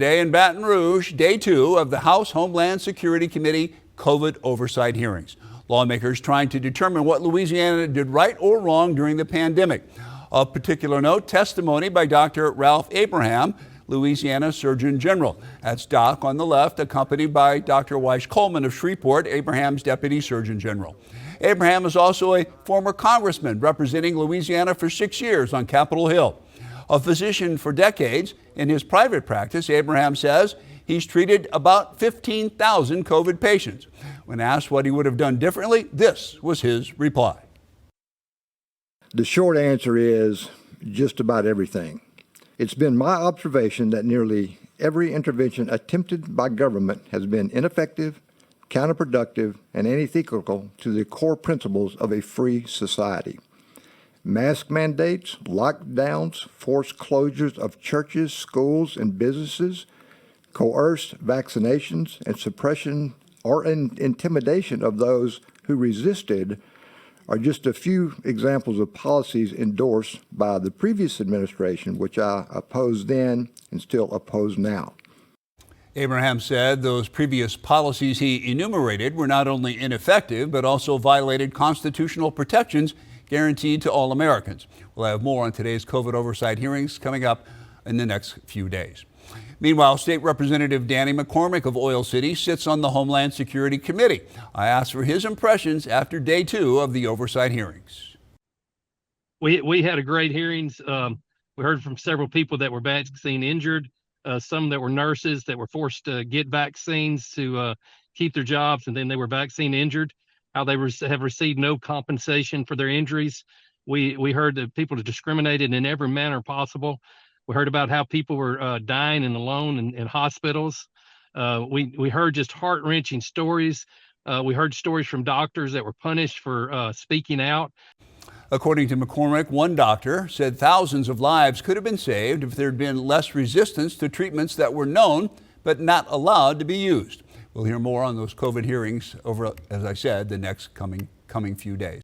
Today in Baton Rouge, day 2 of the House Homeland Security Committee COVID Oversight hearings. Lawmakers trying to determine what Louisiana did right or wrong during the pandemic. Of particular note, testimony by Dr. Ralph Abraham, Louisiana Surgeon General. That's Doc on the left, accompanied by Dr. Weiss Coleman of Shreveport, Abraham's Deputy Surgeon General. Abraham is also a former congressman representing Louisiana for 6 years on Capitol Hill. A physician for decades, in his private practice, Abraham says he's treated about 15,000 COVID patients. When asked what he would have done differently, this was his reply. The short answer is just about everything. It's been my observation that nearly every intervention attempted by government has been ineffective, counterproductive, and unethical to the core principles of a free society. Mask mandates, lockdowns, forced closures of churches, schools, and businesses, coerced vaccinations, and suppression or intimidation of those who resisted are just a few examples of policies endorsed by the previous administration, which I opposed then and still oppose now. Abraham said those previous policies he enumerated were not only ineffective, but also violated constitutional protections guaranteed to all Americans. We'll have more on today's COVID oversight hearings coming up in the next few days. Meanwhile, State Representative Danny McCormick of Oil City sits on the Homeland Security Committee. I asked for his impressions after day 2 of the oversight hearings. We had a great hearings. We heard from several people that were vaccine injured, some that were nurses that were forced to get vaccines to keep their jobs, and then they were vaccine injured, how they have received no compensation for their injuries. We heard that people are discriminated in every manner possible. We heard about how people were dying and alone in hospitals. We heard just heart-wrenching stories. We heard stories from doctors that were punished for speaking out. According to McCormick, one doctor said thousands of lives could have been saved if there had been less resistance to treatments that were known but not allowed to be used. We'll hear more on those COVID hearings over, as I said, the next coming few days.